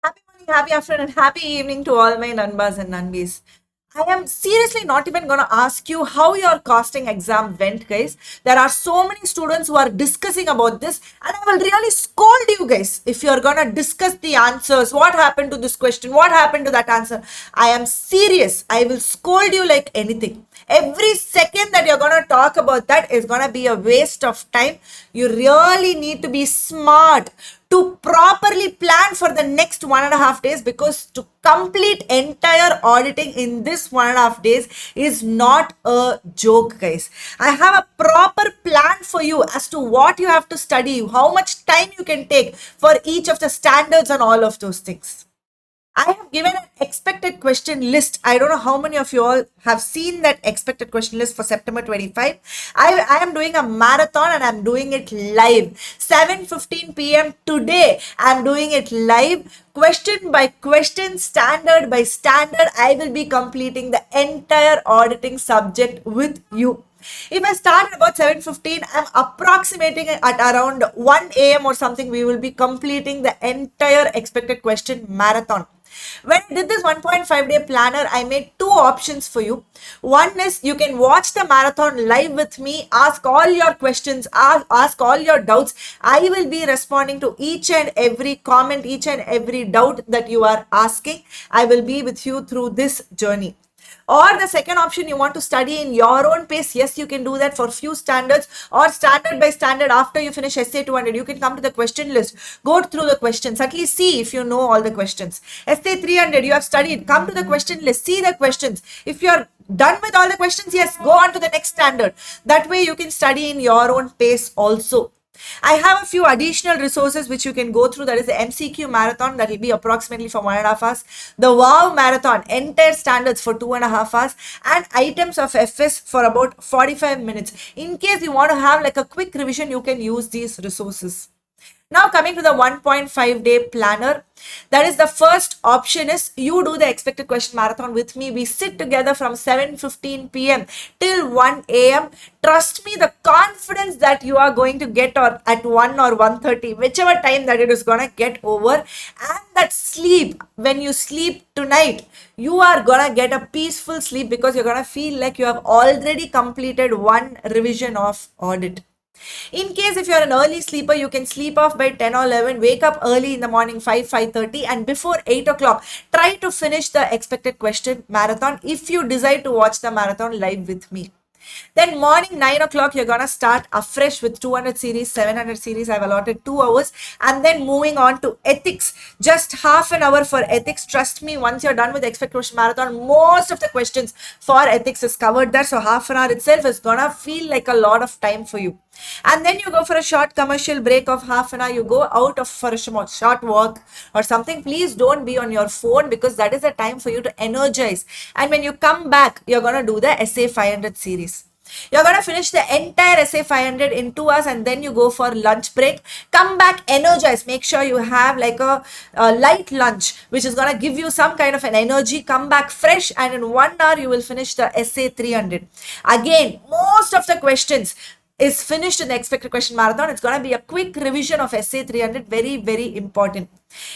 Happy morning, happy afternoon, and happy evening to all my Nanbas and Nanbis. I am seriously not even going to ask you how your costing exam went, guys. There are so many students who are discussing about this, and I will really scold you guys if you're going to discuss the answers. What happened to this question? What happened to that answer? I am serious. I will scold you like anything. Every second that you're going to talk about that is going to be a waste of time. You really need to be smart to properly plan for the next 1.5 days, because to complete entire auditing in this 1.5 days is not a joke, guys. I have a proper plan for you as to what you have to study, how much time you can take for each of the standards and all of those things. I have given an expected question list. I don't know how many of you all have seen that expected question list for September 25. I am doing a marathon and I'm doing it live. 7:15 p.m. today. I'm doing it live. Question by question, standard by standard. I will be completing the entire auditing subject with you. If I start at about 7:15, I'm approximating at around 1 a.m. or something. We will be completing the entire expected question marathon. When I did this 1.5 day planner, I made two options for you. One is you can watch the marathon live with me, ask all your questions, ask all your doubts. I will be responding to each and every comment, each and every doubt that you are asking. I will be with you through this journey. Or the second option, you want to study in your own pace. Yes, you can do that for few standards, or standard by standard. After you finish essay 200, you can come to the question list, go through the questions, at least see if you know all the questions. Essay 300, you have studied, come to the question list, see the questions. If you're done with all the questions, yes, go on to the next standard. That way you can study in your own pace also. I have a few additional resources which you can go through. That is the MCQ marathon, that will be approximately for 1.5 hours. The WOW marathon, entire standards for 2.5 hours, and items of FS for about 45 minutes. In case you want to have like a quick revision, you can use these resources. Now coming to the 1.5 day planner, that is the first option is you do the expected question marathon with me. We sit together from 7:15 p.m. till 1 a.m. Trust me, the confidence that you are going to get or at 1 or 1:30, whichever time that it is going to get over, and that sleep, when you sleep tonight, you are going to get a peaceful sleep because you're going to feel like you have already completed one revision of audit. In case if you're an early sleeper, you can sleep off by 10 or 11, wake up early in the morning, 5:30, and before 8 o'clock, try to finish the expected question marathon if you decide to watch the marathon live with me. Then morning 9 o'clock, you're going to start afresh with 200 series, 700 series. I've allotted 2 hours. And then moving on to ethics, just half an hour for ethics. Trust me, once you're done with the expected question marathon, most of the questions for ethics is covered there. So half an hour itself is going to feel like a lot of time for you. And then you go for a short commercial break of half an hour. You go out of for a short walk or something. Please don't be on your phone, because that is the time for you to energize. And when you come back, you're going to do the SA 500 series. You're going to finish the entire SA 500 in 2 hours, and then you go for lunch break. Come back energized. Make sure you have like a light lunch, which is going to give you some kind of an energy. Come back fresh, and in 1 hour, you will finish the SA 300. Again, most of the questions is finished in the expected question marathon. It's going to be a quick revision of SA 300. Very, very important.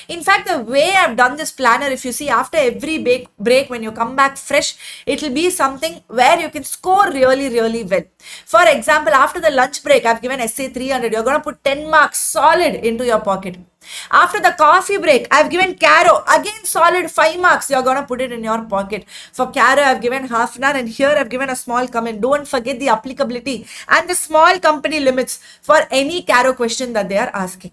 In fact, the way I've done this planner, if you see, after every break, when you come back fresh, it will be something where you can score really, really well. For example, after the lunch break, I've given SA 300. You're going to put 10 marks solid into your pocket. After the coffee break, I've given Caro, again solid 5 marks. You're going to put it in your pocket. For Caro, I've given half an hour, and here I've given a small comment. Don't forget the applicability and the small company limits for any Caro question that they are asking.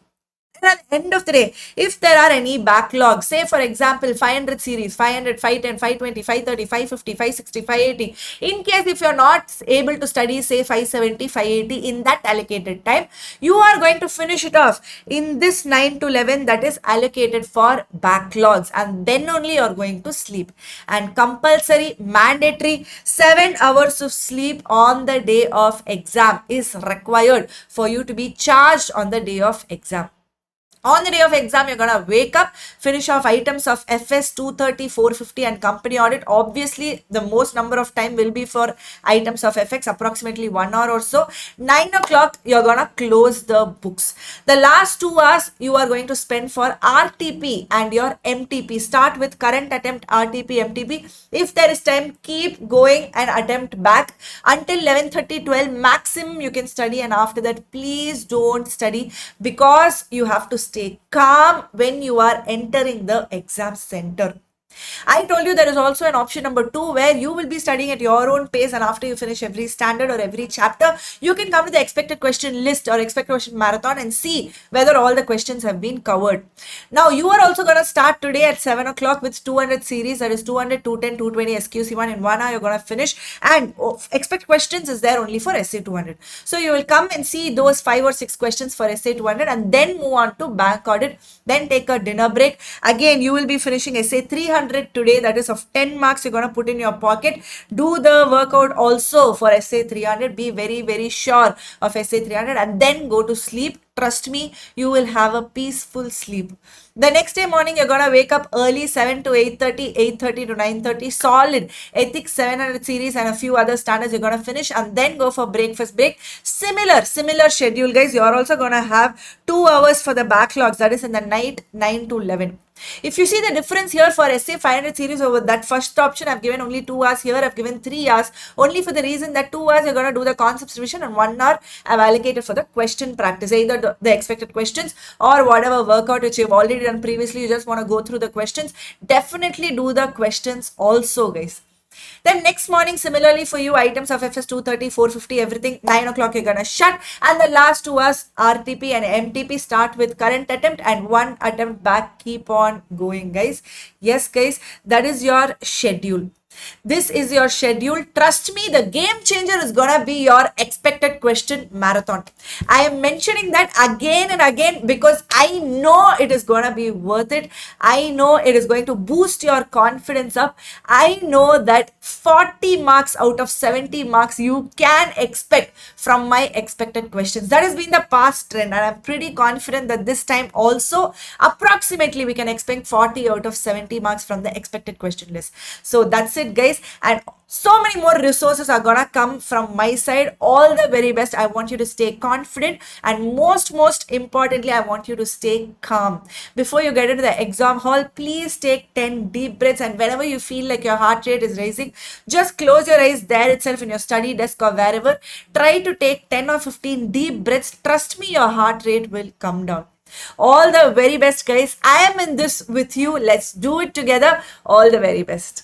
And at the end of the day, if there are any backlogs, say for example 500 series, 500, 510, 520, 530, 550, 560, 580, in case if you're not able to study say 570, 580 in that allocated time, you are going to finish it off in this 9 to 11 that is allocated for backlogs, and then only you're going to sleep. And compulsory, mandatory 7 hours of sleep on the day of exam is required for you to be charged on the day of exam. On the day of exam, you're gonna wake up, finish off items of FS 230, 450 and company audit. Obviously, the most number of time will be for items of FX, approximately 1 hour or so. 9 o'clock, you're gonna close the books. The last 2 hours, you are going to spend for RTP and your MTP. Start with current attempt, RTP, MTP. If there is time, keep going and attempt back until 11:30, 12 maximum you can study, and after that please don't study, because you have to stay calm when you are entering the exam center. I told you there is also an option number 2 where you will be studying at your own pace, and after you finish every standard or every chapter, you can come to the expected question list or expected question marathon and see whether all the questions have been covered. Now, you are also going to start today at 7 o'clock with 200 series, that is 200, 210, 220 SQC1 in 1 hour. You're going to finish, and expect questions is there only for SA 200. So, you will come and see those 5 or 6 questions for SA 200 and then move on to bank audit, then take a dinner break. Again, you will be finishing SA 300 today, that is of 10 marks you're going to put in your pocket. Do the workout also for SA 300. Be very, very sure of SA 300 and then go to sleep. Trust me, you will have a peaceful sleep. The next day morning, you're going to wake up early, 7 to 8:30, 8:30 to 9:30. Solid ethics 700 series and a few other standards you're going to finish, and then go for breakfast break. Similar schedule, guys. You're also going to have 2 hours for the backlogs, that is in the night, 9 to 11. If you see the difference here for SA 500 series over that first option, I've given only 2 hours. Here I've given 3 hours, only for the reason that 2 hours you're going to do the concepts revision and 1 hour I've allocated for the question practice, either the expected questions or whatever workout which you've already done previously. You just want to go through the questions. Definitely do the questions also, guys. Then next morning, similarly for you, items of FS 230, 450, everything, 9 o'clock you're gonna shut. And the last 2 hours, RTP and MTP, start with current attempt and 1 attempt back. Keep on going, guys. Yes, guys, that is your schedule. This is your schedule. Trust me, the game changer is gonna be your expected question marathon. I am mentioning that again and again because I know it is gonna be worth it. I know it is going to boost your confidence up. I know that 40 marks out of 70 marks you can expect from my expected questions. That has been the past trend, and I'm pretty confident that this time also approximately we can expect 40 out of 70 marks from the expected question list. So that's it, guys, and so many more resources are gonna come from my side. All the very best. I want you to stay confident, and most importantly, I want you to stay calm. Before you get into the exam hall, please take 10 deep breaths, and whenever you feel like your heart rate is raising, just close your eyes there itself in your study desk or wherever. Try to take 10 or 15 deep breaths. Trust me, your heart rate will come down. All the very best, guys. I am in this with you. Let's do it together. All the very best.